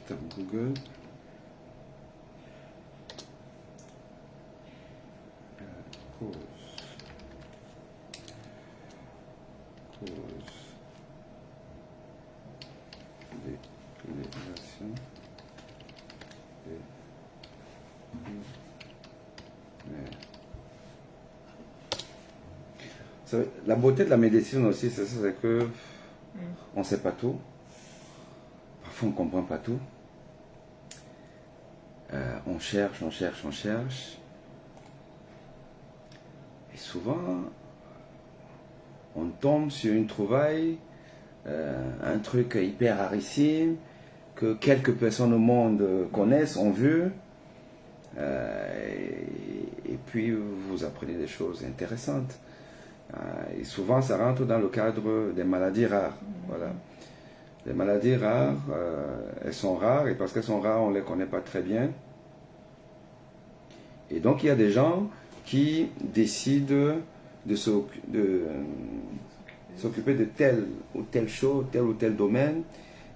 tape Google. Cause. L'élimination la beauté de la médecine aussi, c'est que on ne sait pas tout. Parfois, on ne comprend pas tout. On cherche. Et souvent, on tombe sur une trouvaille, un truc hyper rarissime, que quelques personnes au monde connaissent, ont vu. Et puis, vous apprenez des choses intéressantes. Et souvent, ça rentre dans le cadre des maladies rares. Voilà. Les maladies rares, elles sont rares, et parce qu'elles sont rares, on ne les connaît pas très bien. Et donc, il y a des gens qui décident de s'occuper de telle ou telle chose, tel ou tel domaine,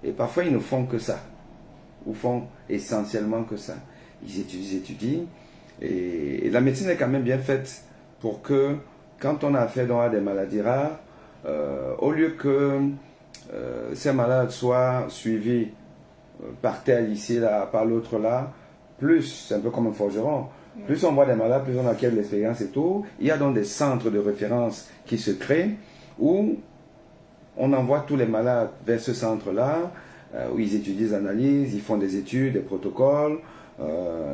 et parfois, ils ne font que ça, ou font essentiellement que ça. Ils étudient, et la médecine est quand même bien faite pour que, quand on a affaire à des maladies rares, au lieu que ces malades soient suivis par tel ici, là, par l'autre là, plus, c'est un peu comme un forgeron, plus on voit des malades, plus on acquiert de l'expérience et tout. Il y a donc des centres de référence qui se créent où on envoie tous les malades vers ce centre-là, où ils étudient, ils analysent, ils font des études, des protocoles,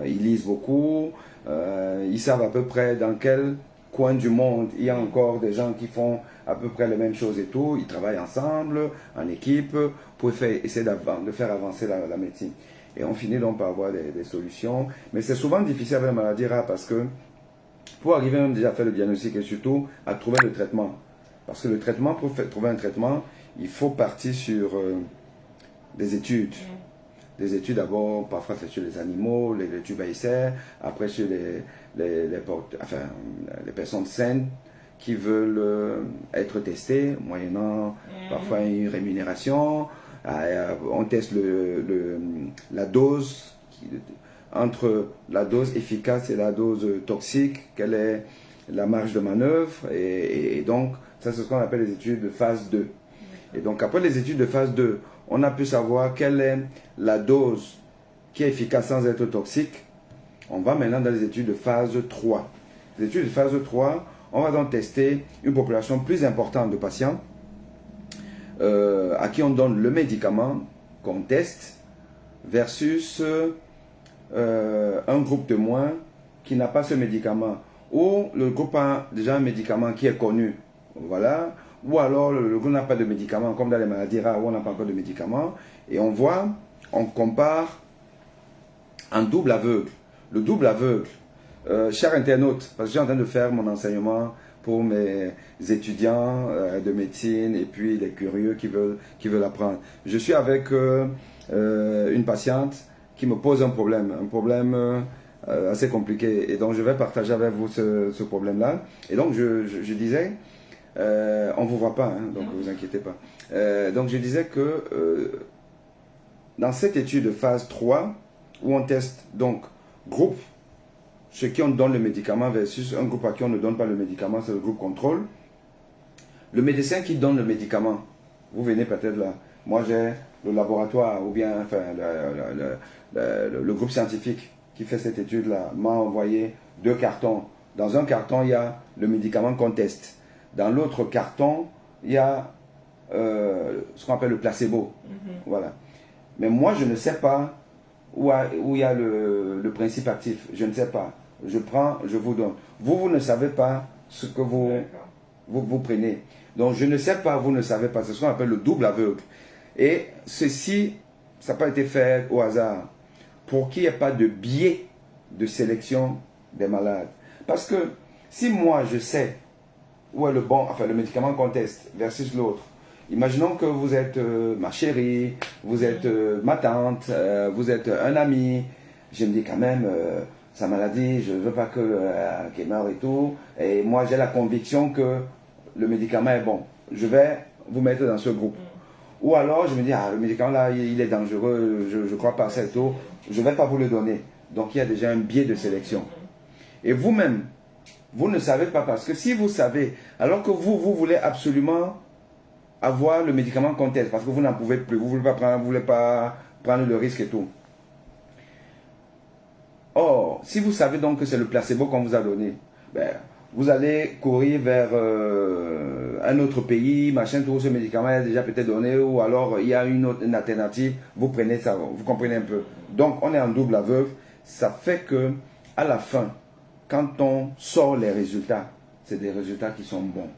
ils lisent beaucoup, ils savent à peu près dans quel coin du monde il y a encore des gens qui font à peu près les mêmes choses et tout. Ils travaillent ensemble, en équipe, pour essayer de faire avancer la médecine. Et on finit donc par avoir des solutions. Mais c'est souvent difficile avec la maladie rare parce que pour arriver même déjà à faire le diagnostic et surtout à trouver le traitement. Parce que le traitement, pour trouver un traitement, il faut partir sur des études. Des études d'abord, parfois c'est sur les animaux, les tubes à essai, après sur les personnes saines qui veulent être testées, moyennant parfois une rémunération. On teste la dose, entre la dose efficace et la dose toxique, quelle est la marge de manœuvre, et donc ça c'est ce qu'on appelle les études de phase 2. Et donc après les études de phase 2, on a pu savoir quelle est la dose qui est efficace sans être toxique. On va maintenant dans les études de phase 3. Les études de phase 3, on va donc tester une population plus importante de patients à qui on donne le médicament qu'on teste versus un groupe de moins qui n'a pas ce médicament, ou le groupe a déjà un médicament qui est connu, voilà, ou alors le groupe n'a pas de médicament, comme dans les maladies rares où on n'a pas encore de médicament, et on compare en double aveugle. Le double aveugle, cher internaute, parce que je suis en train de faire mon enseignement pour mes étudiants de médecine et puis les curieux qui veulent apprendre. Je suis avec une patiente qui me pose un problème assez compliqué, et donc je vais partager avec vous ce problème-là. Et donc je disais, on ne vous voit pas, hein, donc ne vous inquiétez pas. Donc je disais que dans cette étude de phase 3, où on teste donc groupe, ceux qui on donne le médicament versus un groupe à qui on ne donne pas le médicament, c'est le groupe contrôle. Le médecin qui donne le médicament, vous venez peut-être là, moi j'ai le laboratoire ou bien enfin, le groupe scientifique qui fait cette étude-là m'a envoyé 2 cartons. Dans un carton, il y a le médicament qu'on teste. Dans l'autre carton, il y a ce qu'on appelle le placebo. Voilà. Mais moi, je ne sais pas où il y a le principe actif. Je ne sais pas. Je prends, je vous donne. Vous ne savez pas ce que vous prenez. Donc, je ne sais pas, vous ne savez pas. C'est ce qu'on appelle le double aveugle. Et ceci, ça n'a pas été fait au hasard. Pour qu'il n'y ait pas de biais de sélection des malades. Parce que si moi, je sais où est le médicament qu'on teste versus l'autre, imaginons que vous êtes ma chérie, vous êtes ma tante, vous êtes un ami. Je me dis quand même, sa maladie, je ne veux pas qu'elle meure et tout. Et moi, j'ai la conviction que le médicament est bon. Je vais vous mettre dans ce groupe. Ou alors, je me dis, ah, le médicament là, il est dangereux, je ne crois pas à ça et tout, je ne vais pas vous le donner. Donc, il y a déjà un biais de sélection. Et vous-même, vous ne savez pas, parce que si vous savez, alors que vous voulez absolument avoir le médicament qu'on teste, parce que vous n'en pouvez plus, vous ne voulez pas prendre le risque et tout. Or, si vous savez donc que c'est le placebo qu'on vous a donné, ben, vous allez courir vers un autre pays, machin, tout ce médicament est déjà peut-être donné, ou alors il y a une alternative, vous prenez ça, vous comprenez un peu. Donc, on est en double aveugle, ça fait que, à la fin, quand on sort les résultats, c'est des résultats qui sont bons.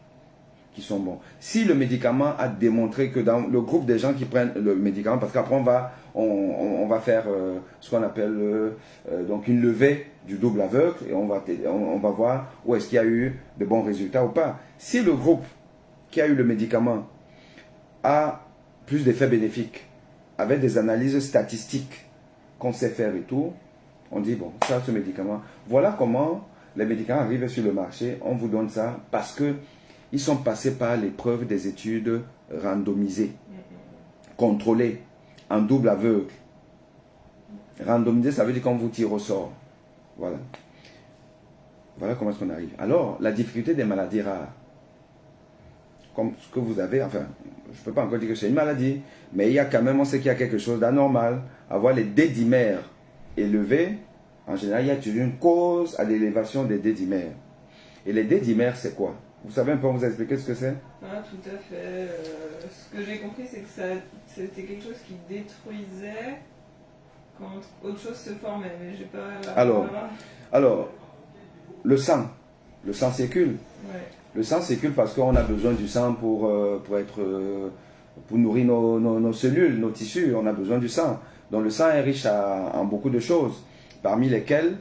Si le médicament a démontré que dans le groupe des gens qui prennent le médicament, parce qu'après on va faire ce qu'on appelle donc une levée du double aveugle et on va voir où est-ce qu'il y a eu de bons résultats ou pas. Si le groupe qui a eu le médicament a plus d'effets bénéfiques, avec des analyses statistiques qu'on sait faire et tout, on dit bon, ça, ce médicament, voilà comment les médicaments arrivent sur le marché, on vous donne ça parce que ils sont passés par l'épreuve des études randomisées, contrôlées, en double aveugle. Randomisé, ça veut dire qu'on vous tire au sort. Voilà. Voilà comment est-ce qu'on arrive. Alors, la difficulté des maladies rares, comme ce que vous avez, enfin, je ne peux pas encore dire que c'est une maladie, mais il y a quand même, on sait qu'il y a quelque chose d'anormal. Avoir les D-dimères élevés, en général, il y a toujours une cause à l'élévation des D-dimères. Et les D-dimères, c'est quoi? Vous savez un peu vous expliquer ce que c'est? Ah, tout à fait. Ce que j'ai compris, c'est que c'était quelque chose qui détruisait quand autre chose se formait. Mais j'ai pas. Alors, le sang circule. Ouais. Le sang circule parce qu'on a besoin du sang pour nourrir nos cellules, nos tissus. On a besoin du sang. Donc le sang est riche en beaucoup de choses, parmi lesquelles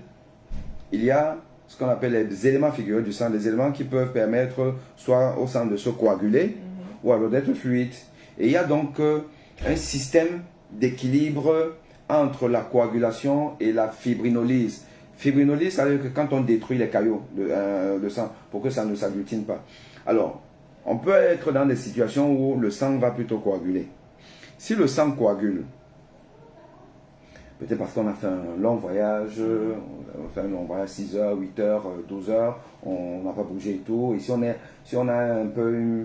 il y a ce qu'on appelle les éléments figurés du sang, les éléments qui peuvent permettre soit au sang de se coaguler ou alors d'être fluide. Et il y a donc un système d'équilibre entre la coagulation et la fibrinolyse. Fibrinolyse, ça veut dire que quand on détruit les caillots de sang pour que ça ne s'agglutine pas. Alors, on peut être dans des situations où le sang va plutôt coaguler. Si le sang coagule, peut-être parce qu'on a fait un long voyage, 6 heures, 8 heures, 12 heures, on n'a pas bougé et tout. Et si on a un peu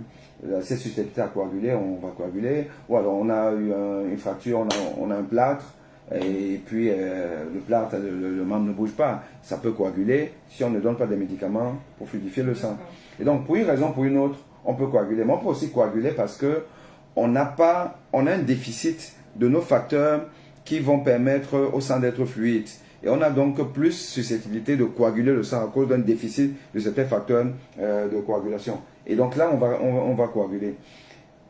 assez susceptible à coaguler, on va coaguler. Ou alors on a eu une fracture, on a un plâtre, et puis le plâtre, le membre ne bouge pas. Ça peut coaguler si on ne donne pas des médicaments pour fluidifier le sang. Et donc pour une raison ou pour une autre, on peut coaguler. Mais on peut aussi coaguler parce qu'on a un déficit de nos facteurs qui vont permettre au sang d'être fluide. Et on a donc plus susceptibilité de coaguler le sang à cause d'un déficit de certains facteurs de coagulation. Et donc là, on va coaguler.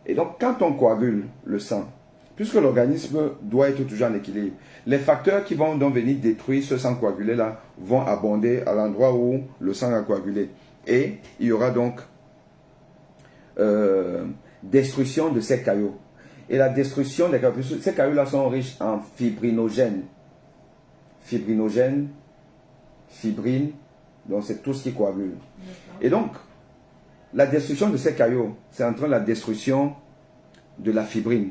Et donc, quand on coagule le sang, puisque l'organisme doit être toujours en équilibre, les facteurs qui vont donc venir détruire ce sang coagulé là vont abonder à l'endroit où le sang a coagulé. Et il y aura donc destruction de ces caillots. Et la destruction des caillots, ces caillots-là sont riches en fibrinogènes. Fibrine, donc c'est tout ce qui coagule. Et donc, la destruction de ces caillots, c'est en train de la destruction de la fibrine.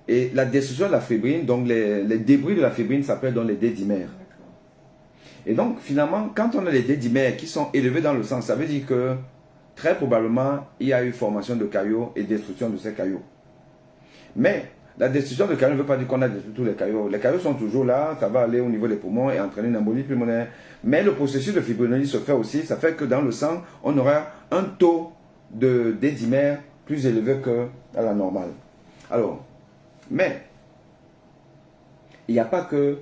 Et la destruction de la fibrine, donc les débris de la fibrine s'appellent donc les D-dimères. Et donc, finalement, quand on a les D-dimères qui sont élevés dans le sang, ça veut dire que très probablement, il y a eu formation de caillots et destruction de ces caillots. Mais la destruction de caillots ne veut pas dire qu'on a détruit tous les caillots. Les caillots sont toujours là, ça va aller au niveau des poumons et entraîner une embolie pulmonaire. Mais le processus de fibrinolyse se fait aussi, ça fait que dans le sang, on aura un taux de D-dimères plus élevé qu'à la normale. Alors, mais, il n'y a pas que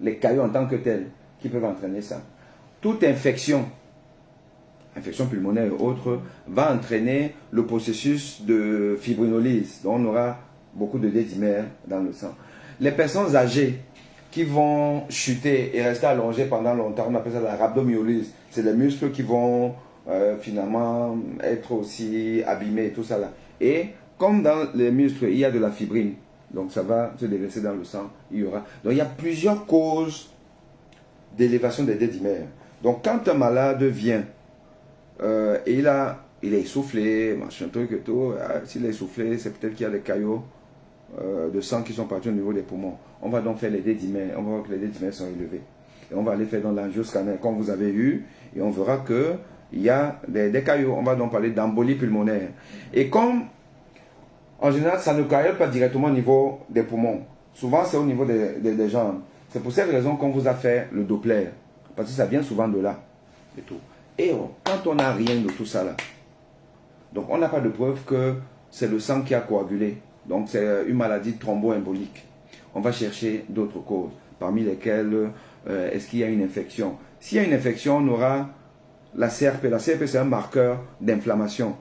les caillots en tant que tels qui peuvent entraîner ça. Toute infection pulmonaire et autres, va entraîner le processus de fibrinolyse. Donc on aura beaucoup de D-dimères dans le sang. Les personnes âgées qui vont chuter et rester allongées pendant longtemps, on appelle ça la rhabdomyolyse. C'est les muscles qui vont finalement être aussi abîmés et tout ça là. Et comme dans les muscles, il y a de la fibrine, donc ça va se déverser dans le sang, il y aura. Donc il y a plusieurs causes d'élévation des D-dimères. Donc quand un malade vient et il a il est essoufflé, machin truc et tout. S'il est essoufflé, c'est peut-être qu'il y a des caillots de sang qui sont partis au niveau des poumons. On va donc faire les dédimères. On va voir que les dédimères sont élevés. Et on va aller faire dans l'angioscanner, comme vous avez eu, et on verra qu'il y a des caillots. On va donc parler d'embolie pulmonaire. Et comme, en général, ça ne caille pas directement au niveau des poumons. Souvent, c'est au niveau des jambes. C'est pour cette raison qu'on vous a fait le Doppler. Parce que ça vient souvent de là. Et tout. Et quand on n'a rien de tout ça là, donc on n'a pas de preuve que c'est le sang qui a coagulé. Donc c'est une maladie thromboembolique. On va chercher d'autres causes, parmi lesquelles est-ce qu'il y a une infection. S'il y a une infection, on aura la CRP. La CRP, c'est un marqueur d'inflammation.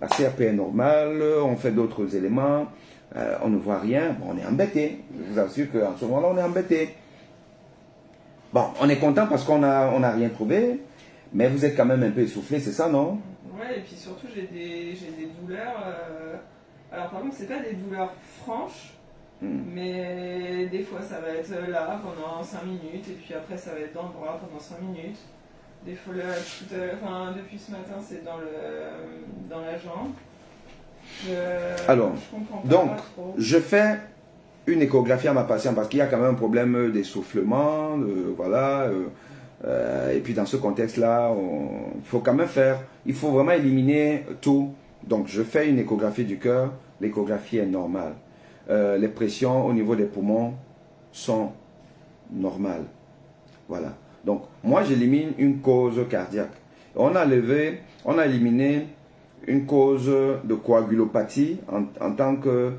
La CRP est normale, on fait d'autres éléments, on ne voit rien, bon, on est embêté. Je vous assure qu'en ce moment-là, on est embêté. Bon, on est content parce qu'on n'a rien trouvé, mais vous êtes quand même un peu essoufflé, c'est ça, non? Ouais, et puis surtout, j'ai des douleurs. Alors, par contre, c'est pas des douleurs franches, mais des fois, ça va être là pendant 5 minutes, et puis après, ça va être dans le bras pendant 5 minutes. Des fois, là, depuis ce matin, c'est dans la jambe. Alors, je comprends donc, pas trop. je fais une échographie à ma patiente parce qu'il y a quand même un problème d'essoufflement, voilà. Et puis dans ce contexte-là, il faut quand même il faut vraiment éliminer tout. Donc je fais une échographie du cœur, l'échographie est normale. Les pressions au niveau des poumons sont normales. Voilà. Donc moi j'élimine une cause cardiaque. On a éliminé une cause de coagulopathie en tant que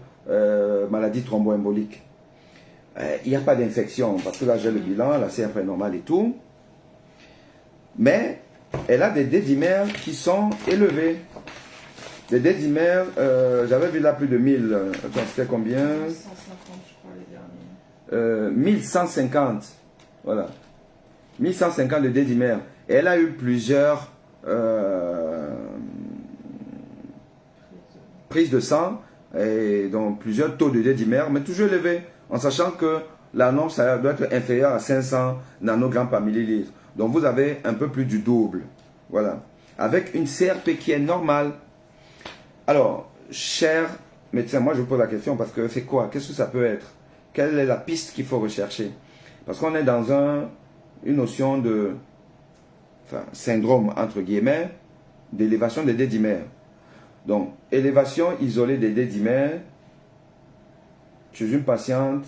maladie thromboembolique. Il n'y a pas d'infection parce que là j'ai le bilan, la CRP est normale et tout. Mais elle a des dédimères qui sont élevés. Des dédimères, j'avais vu là plus de 1000. Attends, c'était combien? 1150, je crois, les derniers. 1150. Voilà. 1150 de dédimères. Et elle a eu plusieurs prises de sang, et donc plusieurs taux de dédimères, mais toujours élevés, en sachant que la norme, ça doit être inférieur à 500 nanogrammes par millilitre. Donc vous avez un peu plus du double. Voilà. Avec une CRP qui est normale. Alors, cher médecin, moi je vous pose la question parce que c'est quoi? Qu'est-ce que ça peut être? Quelle est la piste qu'il faut rechercher? Parce qu'on est dans une notion de syndrome, entre guillemets, d'élévation des dédimères. Donc, élévation isolée des dédimères chez une patiente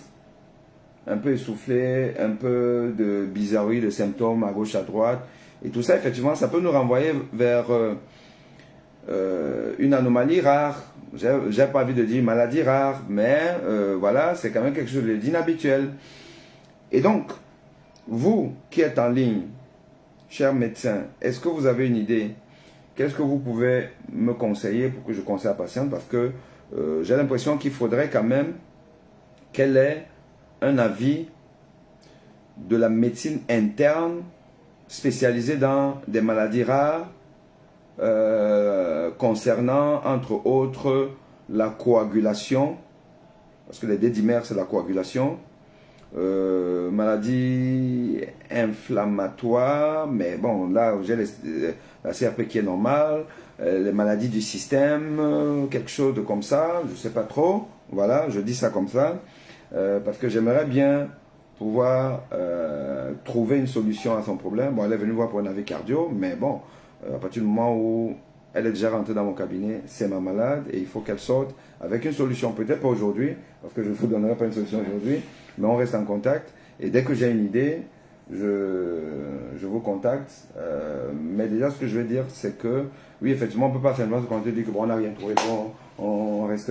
un peu essoufflée, un peu de bizarrerie, de symptômes à gauche, à droite. Et tout ça, effectivement, ça peut nous renvoyer vers une anomalie rare. J'ai pas envie de dire maladie rare, mais voilà, c'est quand même quelque chose d'inhabituel. Et donc, vous qui êtes en ligne, cher médecin, est-ce que vous avez une idée? Qu'est-ce que vous pouvez me conseiller pour que je conseille à la patiente? Parce que j'ai l'impression qu'il faudrait quand même qu'elle ait un avis de la médecine interne spécialisée dans des maladies rares concernant entre autres la coagulation, parce que les dédimères c'est la coagulation, maladies inflammatoires, mais bon là j'ai la CRP qui est normale, les maladies du système, quelque chose de comme ça, je ne sais pas trop, voilà, je dis ça comme ça, parce que j'aimerais bien pouvoir trouver une solution à son problème. Bon, elle est venue voir pour un avis cardio, mais bon, à partir du moment où elle est déjà rentrée dans mon cabinet, c'est ma malade et il faut qu'elle sorte avec une solution. Peut-être pas aujourd'hui, parce que je ne vous donnerai pas une solution aujourd'hui, mais on reste en contact. Et dès que j'ai une idée, je vous contacte. Mais déjà, ce que je vais dire, c'est que, oui, effectivement, on ne peut pas simplement se contenter de dire que bon, on n'a rien trouvé, bon, on reste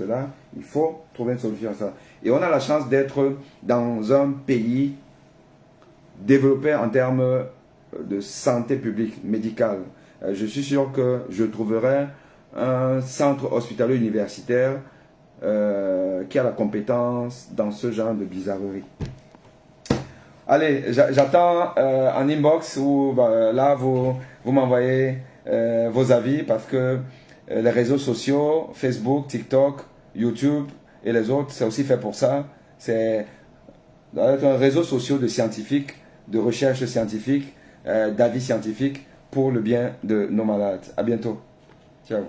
là. Il faut trouver une solution à ça. Et on a la chance d'être dans un pays développé en termes de santé publique, médicale. Je suis sûr que je trouverai un centre hospitalier universitaire qui a la compétence dans ce genre de bizarrerie. Allez, j'attends en inbox où là vous m'envoyez vos avis parce que les réseaux sociaux, Facebook, TikTok, YouTube et les autres, c'est aussi fait pour ça. C'est un réseau social de scientifiques, de recherche scientifique, d'avis scientifiques pour le bien de nos malades. À bientôt. Ciao.